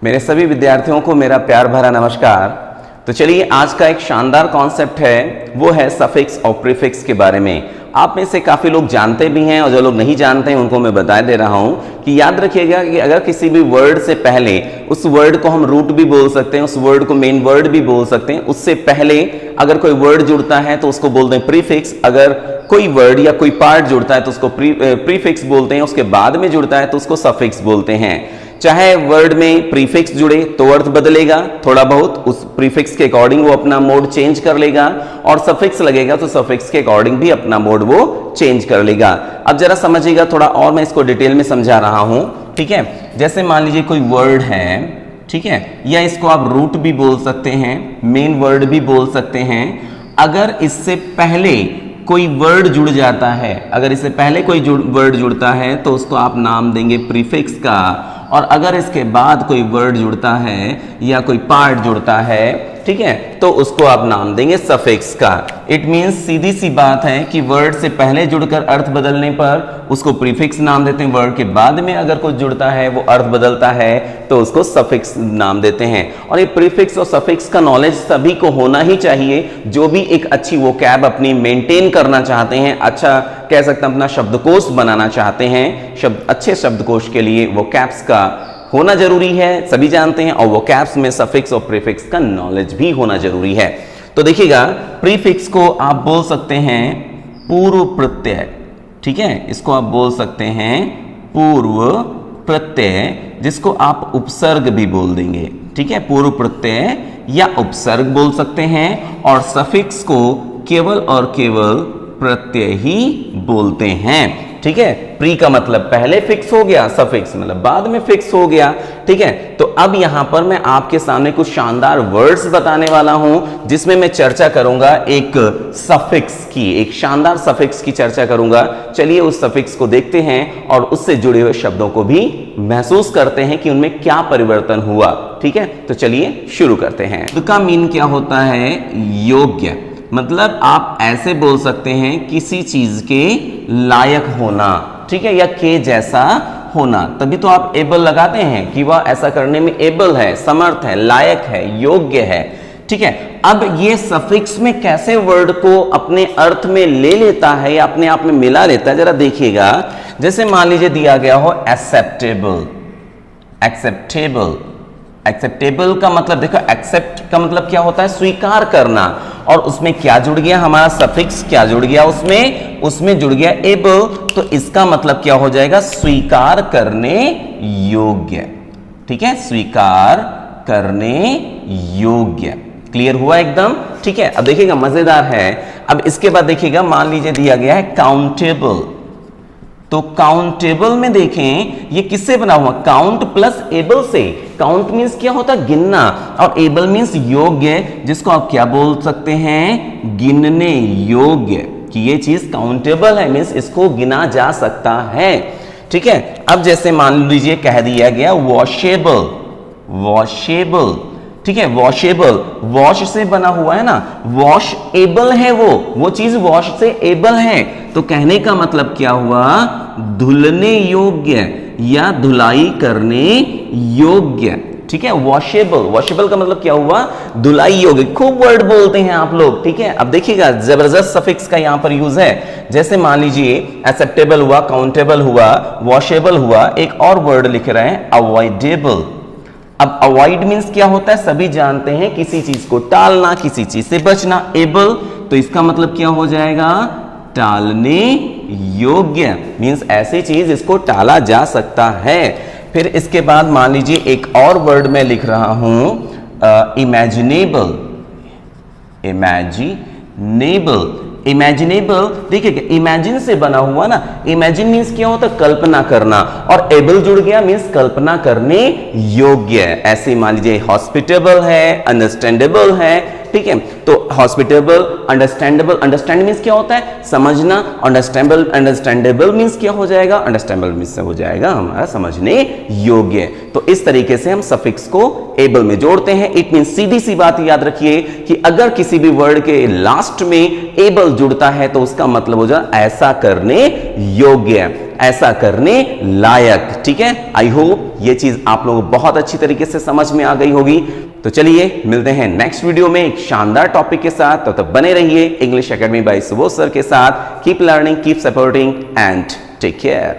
मेरे सभी विद्यार्थियों को मेरा प्यार भरा नमस्कार। तो चलिए आज का एक शानदार कॉन्सेप्ट है, वो है सफिक्स और प्रीफिक्स के बारे में। आप में से काफ़ी लोग जानते भी हैं और जो लोग नहीं जानते हैं उनको मैं बता दे रहा हूं कि याद रखिएगा कि अगर किसी भी वर्ड से पहले, उस वर्ड को हम रूट भी बोल सकते हैं, उस वर्ड को मेन वर्ड भी बोल सकते हैं, उससे पहले अगर कोई वर्ड जुड़ता है तो उसको बोलते हैं प्रीफिक्स। अगर कोई वर्ड या कोई पार्ट जुड़ता है तो उसको प्रीफिक्स बोलते हैं, उसके बाद में जुड़ता है तो उसको सफिक्स बोलते हैं। चाहे वर्ड में प्रीफिक्स जुड़े तो अर्थ बदलेगा थोड़ा बहुत, उस प्रीफिक्स के अकॉर्डिंग वो अपना मोड चेंज कर लेगा, और सफिक्स लगेगा तो सफिक्स के अकॉर्डिंग भी अपना मोड वो चेंज कर लेगा। अब जरा समझिएगा थोड़ा और, मैं इसको डिटेल में समझा रहा हूं, ठीक है। जैसे मान लीजिए कोई वर्ड है, ठीक है, या इसको आप रूट भी बोल सकते हैं, मेन वर्ड भी बोल सकते हैं। अगर इससे पहले कोई वर्ड जुड़ जाता है, अगर इससे पहले कोई वर्ड जुड़ता है तो उसको आप नाम देंगे प्रीफिक्स का, और अगर इसके बाद कोई वर्ड जुड़ता है या कोई पार्ट जुड़ता है, ठीक है, तो उसको आप नाम देंगे सफिक्स का। इट मींस सीधी सी बात है कि वर्ड से पहले जुड़कर अर्थ बदलने पर उसको प्रीफिक्स नाम देते हैं, वर्ड के बाद में अगर कुछ जुड़ता है वो अर्थ बदलता है तो उसको सफिक्स नाम देते हैं। और ये प्रीफिक्स और सफिक्स का नॉलेज सभी को होना ही चाहिए, जो भी एक अच्छी वोकैब अपनी मेंटेन करना चाहते हैं, अच्छा कह सकते हैं अपना शब्दकोश बनाना चाहते हैं। अच्छे शब्दकोश के लिए वोकैब्स का होना जरूरी है, सभी जानते हैं, और वोकैब्स में सफिक्स और प्रीफिक्स का नॉलेज भी होना जरूरी है। तो देखिएगा, प्रीफिक्स को आप बोल सकते हैं पूर्व प्रत्यय, ठीक है, इसको आप बोल सकते हैं पूर्व प्रत्यय, जिसको आप उपसर्ग भी बोल देंगे, ठीक है, पूर्व प्रत्यय या उपसर्ग बोल सकते हैं। और सफिक्स को केवल और केवल प्रत्यय ही बोलते हैं, ठीक है। प्री का मतलब पहले फिक्स हो गया, सफिक्स मतलब बाद में फिक्स हो गया, ठीक है। तो अब यहां पर मैं आपके सामने कुछ शानदार वर्ड्स बताने वाला हूं, जिसमें मैं चर्चा करूंगा एक सफिक्स की, एक शानदार सफिक्स की चर्चा करूंगा। चलिए उस सफिक्स को देखते हैं और उससे जुड़े हुए शब्दों को भी महसूस करते हैं कि उनमें क्या परिवर्तन हुआ, ठीक है। तो चलिए शुरू करते हैं। इसका मीन क्या होता है? योग्य, मतलब आप ऐसे बोल सकते हैं किसी चीज के लायक होना, ठीक है, या के जैसा होना। तभी तो आप एबल लगाते हैं कि वह ऐसा करने में एबल है, समर्थ है, लायक है, योग्य है, ठीक है। अब ये सफिक्स में कैसे वर्ड को अपने अर्थ में ले लेता है या अपने आप में मिला लेता है, जरा देखिएगा। जैसे मान लीजिए दिया गया हो एक्सेप्टेबल, एक्सेप्टेबल, एक्सेप्टेबल का मतलब देखो, एक्सेप्ट का मतलब क्या होता है? स्वीकार करना। और उसमें क्या जुड़ गया? हमारा सफिक्स क्या जुड़ गया उसमें जुड़ गया एबल, तो इसका मतलब क्या हो जाएगा? स्वीकार करने योग्य, ठीक है, स्वीकार करने योग्य। क्लियर हुआ एकदम? ठीक है। अब देखिएगा, मजेदार है। अब इसके बाद देखिएगा, मान लीजिए दिया गया है काउंटेबल, तो काउंटेबल में देखें ये किससे बना हुआ? काउंट प्लस एबल से। काउंट मींस क्या होता है? गिनना, और एबल मींस योग्य, जिसको आप क्या बोल सकते हैं? गिनने योग्य, कि ये चीज काउंटेबल है, मींस इसको गिना जा सकता है, ठीक है। अब जैसे मान लीजिए कह दिया गया वॉशेबल, वॉशेबल, ठीक है, वॉशेबल, वॉश से बना हुआ है ना, वॉश एबल है, वो चीज वॉश से एबल है, तो कहने का मतलब क्या हुआ? धुलने योग्य या धुलाई करने योग्य, ठीक है। वॉशेबल, वॉशेबल का मतलब क्या हुआ? धुलाई योग्य। खूब वर्ड बोलते हैं आप लोग, ठीक है। अब देखिएगा, जबरदस्त सफिक्स का यहां पर यूज है। जैसे मान लीजिए एक्सेप्टेबल हुआ, काउंटेबल हुआ, वॉशेबल हुआ, एक और वर्ड लिख रहे हैं अवॉइडेबल। अब अवॉइड मींस क्या होता है? सभी जानते हैं किसी चीज को टालना, किसी चीज से बचना। एबल, तो इसका मतलब क्या हो जाएगा? टालने योग्य, मींस ऐसी चीज इसको टाला जा सकता है। फिर इसके बाद मान लीजिए एक और वर्ड मैं लिख रहा हूं इमेजिनेबल, इमेजिनेबल, इमेजिनेबल। देखिए इमेजिन से बना हुआ ना, इमेजिन मींस क्या होता है? कल्पना करना, और एबल जुड़ गया मींस कल्पना करने योग्य। ऐसे मान लीजिए हॉस्पिटेबल है, अंडरस्टैंडेबल है, ठीक है। तो हॉस्पिटेबल, अंडरस्टैंडेबल, अंडरस्टैंड मींस क्या होता है, समझना, अंडरस्टैंडेबल, अंडरस्टैंडेबल मींस क्या हो जाएगा, अंडरस्टैंडेबल मींस हो जाएगा हमारा समझने योग्य। तो इस तरीके से हम सफिक्स को एबल में जोड़ते हैं। इट मींस सीधी सी बात याद रखिए कि अगर किसी भी वर्ड के लास्ट में एबल जुड़ता है तो उसका मतलब हो जाए ऐसा करने योग्य, ऐसा करने लायक, ठीक है। आई होप ये चीज आप लोगों को बहुत अच्छी तरीके से समझ में आ गई होगी। तो चलिए मिलते हैं नेक्स्ट वीडियो में एक शानदार टॉपिक के साथ। तो तब बने रहिए English academy by Subodh sir के साथ। Keep learning, keep supporting and take care.